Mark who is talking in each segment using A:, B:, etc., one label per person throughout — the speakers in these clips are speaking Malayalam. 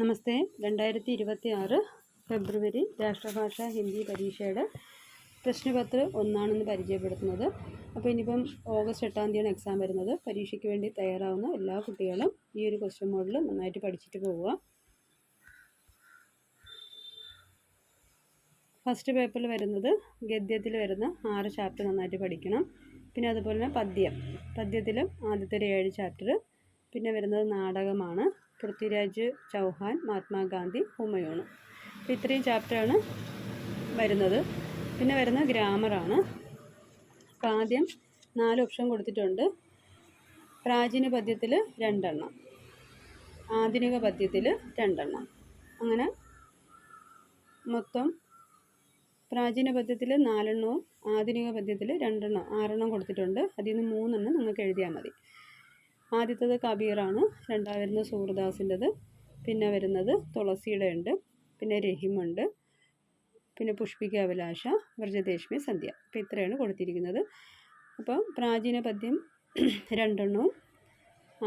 A: നമസ്തേ. 2026 ഫെബ്രുവരി രാഷ്ട്രഭാഷ ഹിന്ദി പരീക്ഷയുടെ പ്രശ്നപത്രം 1 പരിചയപ്പെടുത്തുന്നത്. അപ്പോൾ ഇനിയിപ്പം ഓഗസ്റ്റ് 8 എക്സാം വരുന്നത്. പരീക്ഷയ്ക്ക് വേണ്ടി തയ്യാറാവുന്ന എല്ലാ കുട്ടികളും ഈ ഒരു ക്വസ്റ്റ്യൻ മോഡൽ നന്നായിട്ട് പഠിച്ചിട്ട് പോവുക. ഫസ്റ്റ് പേപ്പറിൽ വരുന്നത് ഗദ്യത്തിൽ വരുന്ന 6 ചാപ്റ്റർ നന്നായിട്ട് പഠിക്കണം. പിന്നെ അതുപോലെ തന്നെ പദ്യത്തിലും ആദ്യത്തെ 7 ചാപ്റ്റർ. പിന്നെ വരുന്നത് നാടകമാണ്. പൃഥ്വിരാജ് ചൗഹാൻ, മഹാത്മാഗാന്ധി, ഹുമയൂൺ. അപ്പോൾ ഇത്രയും ചാപ്റ്ററാണ് വരുന്നത്. പിന്നെ വരുന്ന ഗ്രാമറാണ്. അപ്പോൾ ആദ്യം 4 ഓപ്ഷൻ കൊടുത്തിട്ടുണ്ട്. പ്രാചീന പദ്യത്തിൽ 2 എണ്ണം, ആധുനിക പദ്യത്തിൽ 2 എണ്ണം. അങ്ങനെ മൊത്തം പ്രാചീന പദ്യത്തിൽ 4 എണ്ണവും ആധുനിക പദ്യത്തിൽ 2 എണ്ണം, 6 എണ്ണം കൊടുത്തിട്ടുണ്ട്. അതിൽ നിന്ന് 3 എണ്ണം നിങ്ങൾക്ക് എഴുതിയാൽ മതി. ആദ്യത്തേത് കബീറാണ്. രണ്ടാമത് വരുന്നത് സൂർദാസിൻ്റെത്. പിന്നെ വരുന്നത് തുളസിയുടെ ഉണ്ട്. പിന്നെ രഹിമുണ്ട്. പിന്നെ പുഷ്പിക അഭിലാഷ, വ്രജദേശ്മി സന്ധ്യ. അപ്പോൾ ഇത്രയാണ് കൊടുത്തിരിക്കുന്നത്. അപ്പോൾ പ്രാചീന പദ്യം 2 എണ്ണവും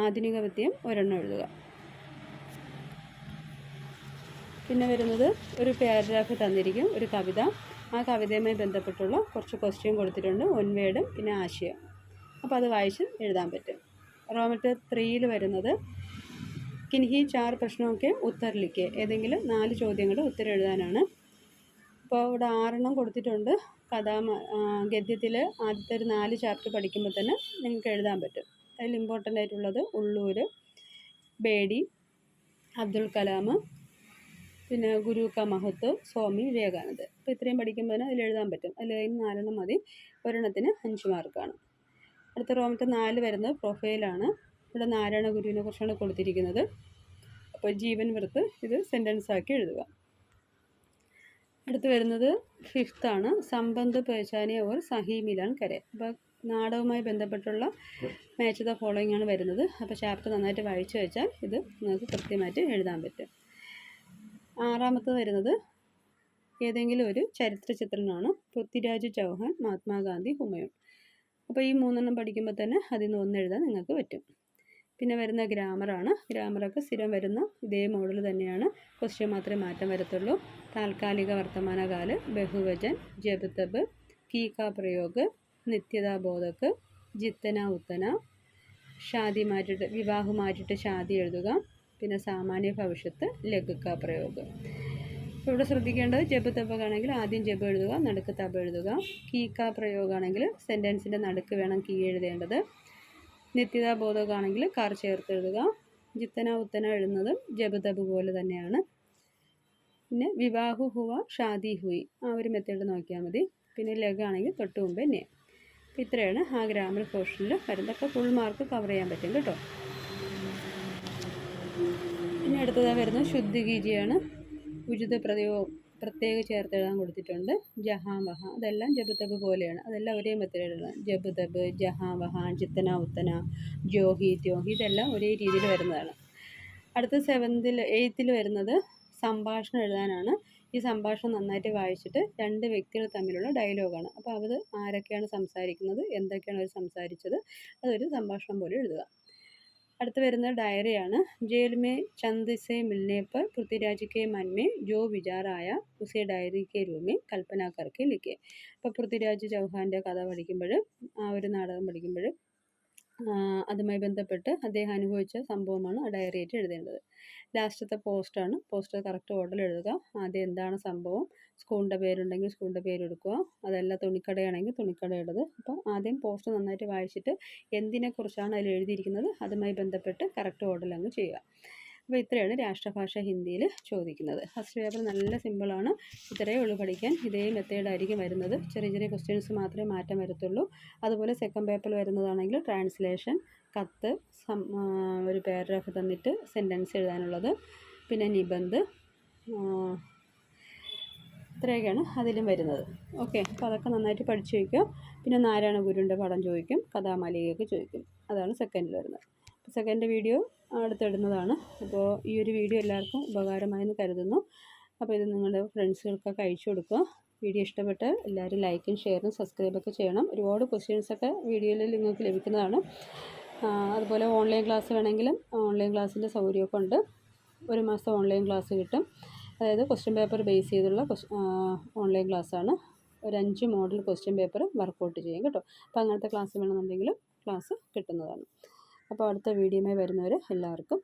A: ആധുനിക പദ്യം 1 എണ്ണം എഴുതുക. പിന്നെ വരുന്നത് ഒരു പാരഗ്രാഫ് തന്നിരിക്കും, ഒരു കവിത. ആ കവിതയുമായി ബന്ധപ്പെട്ടുള്ള കുറച്ച് ക്വസ്റ്റ്യൻ കൊടുത്തിട്ടുണ്ട്, ഒൻവേഡും പിന്നെ ആശയം. അപ്പോൾ അത് വായിച്ച് എഴുതാൻ പറ്റും. റോമറ്റ് 3 വരുന്നത് കിൻഹി 4 പ്രശ്നമൊക്കെ ഉത്തരലിക്ക്, ഏതെങ്കിലും 4 ചോദ്യങ്ങൾ ഉത്തരം എഴുതാനാണ്. അപ്പോൾ ഇവിടെ 6 എണ്ണം കൊടുത്തിട്ടുണ്ട്. ഗദ്യത്തിൽ ആദ്യത്തെ ഒരു 4 ചാപ്റ്റർ പഠിക്കുമ്പോൾ തന്നെ നിങ്ങൾക്ക് എഴുതാൻ പറ്റും. അതിൽ ഇമ്പോർട്ടൻ്റ് ആയിട്ടുള്ളത് ഉള്ളൂർ, ബേഡി, അബ്ദുൽ കലാം, പിന്നെ ഗുരു കാ മഹത്വ, സ്വാമി വിവേകാനന്ദ. അപ്പോൾ ഇത്രയും പഠിക്കുമ്പോൾ തന്നെ അതിൽ എഴുതാൻ പറ്റും. അതിൽ 4 എണ്ണം മതി. ഒരെണ്ണത്തിന് 5 മാർക്കാണ്. അടുത്ത റോമറ്റ് 4 വരുന്നത് പ്രൊഫൈലാണ്. ഇവിടെ നാരായണ ഗുരുവിനെ കുറിച്ചാണ് കൊടുത്തിരിക്കുന്നത്. അപ്പോൾ ജീവൻ വൃത്ത് ഇത് സെൻറ്റൻസ് ആക്കി എഴുതുക. അടുത്ത് വരുന്നത് 5th ആണ്, സംബന്ധ പഹചാനെ ഓർ സഹി മിലാൻ കരെ. അപ്പോൾ നാടകവുമായി ബന്ധപ്പെട്ടുള്ള മാച്ച് ദ ഫോളോയിങ് ആണ് വരുന്നത്. അപ്പോൾ ചാപ്റ്റർ നന്നായിട്ട് വായിച്ചു വെച്ചാൽ ഇത് നിങ്ങൾക്ക് കൃത്യമായിട്ട് എഴുതാൻ പറ്റും. 6ാമത്തെ വരുന്നത് ഏതെങ്കിലും ഒരു ചരിത്ര ചിത്രമാണ്. പൃഥ്വിരാജ് ചൗഹാൻ, മഹാത്മാഗാന്ധി, ഹുമയൂൺ. അപ്പോൾ ഈ 3 എണ്ണം പഠിക്കുമ്പോൾ തന്നെ അതിൽ നിന്ന് 1 എഴുതാൻ നിങ്ങൾക്ക് പറ്റും. പിന്നെ വരുന്ന ഗ്രാമറാണ്. ഗ്രാമറൊക്കെ സ്ഥിരം വരുന്ന ഇതേ മോഡൽ തന്നെയാണ്. ക്വസ്റ്റ്യൻ മാത്രമേ മാറ്റം വരത്തുള്ളൂ. താൽക്കാലിക വർത്തമാനകാല, ബഹുവചൻ, ജബ് തബ്, കീ കാ പ്രയോഗ്, നിത്യതാ ബോധക്, ജിത്തന ഉത്തന, ഷാദി മാറ്റിയിട്ട് വിവാഹം മാറ്റിയിട്ട് ഷാദി എഴുതുക. പിന്നെ സാമാന്യ ഭവിഷ്യത്ത്, ലഘു കാ പ്രയോഗ്. ഇവിടെ ശ്രദ്ധിക്കേണ്ടത് ജബ് തബാണെങ്കിൽ ആദ്യം ജബ് എഴുതുക, നടുക്ക് തബ് എഴുതുക. കീ കാ പ്രയോഗമാണെങ്കിൽ സെൻറ്റൻസിൻ്റെ നടുക്ക് വേണം കീ എഴുതേണ്ടത്. നിത്യതാ ബോധകമാണെങ്കിൽ കാർ ചേർത്ത് എഴുതുക. ജിത്തന ഉത്തന എഴുതുന്നതും ജബ് തബ് പോലെ തന്നെയാണ്. പിന്നെ വിവാഹു ഹുവ, ഷാദി ഹുയി, ആ ഒരു മെത്തേഡ് നോക്കിയാൽ മതി. പിന്നെ ലഘാണെങ്കിൽ തൊട്ട് മുമ്പേ നെ. ഇത്രയാണ് ആ ഗ്രാമർ പോർഷനിൽ വരുന്നതൊക്കെ. ഫുൾ മാർക്ക് കവർ ചെയ്യാൻ പറ്റും കേട്ടോ. പിന്നെ അടുത്തതായി വരുന്നത് ശുദ്ധിഗീജിയാണ്. ഉചിത പ്രത്യേക ചേർത്ത് എഴുതാൻ കൊടുത്തിട്ടുണ്ട്. ജഹാം വഹാ, അതെല്ലാം ജബ് തബ് പോലെയാണ്. അതെല്ലാം ഒരേ മെത്തേഡ് എഴുതാം. ജബ് തബ്, ജഹാം വഹാ, ജിത്തന ഉത്തന, ജോഹി ത്യോഹി, ഇതെല്ലാം ഒരേ രീതിയിൽ വരുന്നതാണ്. അടുത്ത 8th വരുന്നത് സംഭാഷണം എഴുതാനാണ്. ഈ സംഭാഷണം നന്നായിട്ട് വായിച്ചിട്ട് 2 വ്യക്തികൾ തമ്മിലുള്ള ഡയലോഗാണ്. അപ്പോൾ അത് ആരൊക്കെയാണ് സംസാരിക്കുന്നത്, എന്തൊക്കെയാണ് അവർ സംസാരിച്ചത്, അതൊരു സംഭാഷണം പോലെ എഴുതുക. അടുത്ത് വരുന്നത് ഡയറിയാണ്. जेल में चंद से मिलने पर पृथ्वीराज के मन में जो विचार आया उसे डायरी के रूप में कल्पना करके लिखे. അപ്പോൾ പൃഥ്വിരാജ് ചൗഹാൻ്റെ കഥ പഠിക്കുമ്പോൾ, ആ ഒരു നാടകം പഠിക്കുമ്പോൾ അതുമായി ബന്ധപ്പെട്ട് അദ്ദേഹം അനുഭവിച്ച സംഭവമാണ് ആ ഡയറി ആയിട്ട് എഴുതേണ്ടത്. ലാസ്റ്റത്തെ പോസ്റ്റാണ്. പോസ്റ്റ് കറക്റ്റ് ഓർഡറിൽ എഴുതുക. ആദ്യം എന്താണ് സംഭവം, സ്കൂളിൻ്റെ പേരുണ്ടെങ്കിൽ സ്കൂളിൻ്റെ പേര് എടുക്കുക. അതല്ല തുണിക്കടയാണെങ്കിൽ തുണിക്കടയുടേത്. അപ്പോൾ ആദ്യം പോസ്റ്റ് നന്നായിട്ട് വായിച്ചിട്ട് എന്തിനെക്കുറിച്ചാണ് അതിൽ എഴുതിയിരിക്കുന്നത് അതുമായി ബന്ധപ്പെട്ട് കറക്റ്റ് ഓർഡറിൽ അങ്ങ് ചെയ്യുക. അപ്പോൾ ഇത്രയാണ് രാഷ്ട്രഭാഷ ഹിന്ദിയിൽ ചോദിക്കുന്നത്. ഫസ്റ്റ് പേപ്പർ നല്ല സിമ്പിളാണ്. ഇത്രയേ ഉള്ളൂ പഠിക്കാൻ. ഇതേ മെത്തേഡായിരിക്കും വരുന്നത്. ചെറിയ ചെറിയ ക്വസ്റ്റ്യൻസ് മാത്രമേ മാറ്റം വരത്തുള്ളൂ. അതുപോലെ സെക്കൻഡ് പേപ്പറിൽ വരുന്നതാണെങ്കിൽ ട്രാൻസ്ലേഷൻ, കത്ത്, ഒരു പാരഗ്രാഫ് തന്നിട്ട് സെൻറ്റൻസ് എഴുതാനുള്ളത്, പിന്നെ നിബന്ധ്, ഇത്രയൊക്കെയാണ് അതിലും വരുന്നത്. ഓക്കെ, അപ്പോൾ അതൊക്കെ നന്നായിട്ട് പഠിച്ചു വയ്ക്കുക. പിന്നെ നാരായണ ഗുരുവിൻ്റെ പടം ചോദിക്കും, കഥാമാലികയൊക്കെ ചോദിക്കും. അതാണ് സെക്കൻഡിൽ വരുന്നത്. സെക്കൻഡ് വീഡിയോ അടുത്തിടുന്നതാണ്. അപ്പോൾ ഈ ഒരു വീഡിയോ എല്ലാവർക്കും ഉപകാരമായെന്ന് കരുതുന്നു. അപ്പോൾ ഇത് നിങ്ങളുടെ ഫ്രണ്ട്സുകൾക്കൊക്കെ അയച്ചു കൊടുക്കുക. വീഡിയോ ഇഷ്ടപ്പെട്ട് എല്ലാവരും ലൈക്കും ഷെയറും സബ്സ്ക്രൈബൊക്കെ ചെയ്യണം. ഒരുപാട് ക്വസ്റ്റ്യൻസൊക്കെ വീഡിയോയിൽ നിങ്ങൾക്ക് ലഭിക്കുന്നതാണ്. അതുപോലെ ഓൺലൈൻ ക്ലാസ് വേണമെങ്കിലും ഓൺലൈൻ ക്ലാസ്സിൻ്റെ സൗകര്യമൊക്കെ ഉണ്ട്. ഒരു മാസം ഓൺലൈൻ ക്ലാസ് കിട്ടും. അതായത് ക്വസ്റ്റ്യൻ പേപ്പർ ബേസ് ചെയ്തുള്ള ഓൺലൈൻ ക്ലാസ്സാണ്. ഒരു 5 മോഡൽ ക്വസ്റ്റ്യൻ പേപ്പർ വർക്കൗട്ട് ചെയ്യും കേട്ടോ. അപ്പോൾ അങ്ങനത്തെ ക്ലാസ് വേണമെന്നുണ്ടെങ്കിലും ക്ലാസ് കിട്ടുന്നതാണ്. അപ്പോൾ അടുത്ത വീഡിയോയുമായി വരുന്നവരെ എല്ലാവർക്കും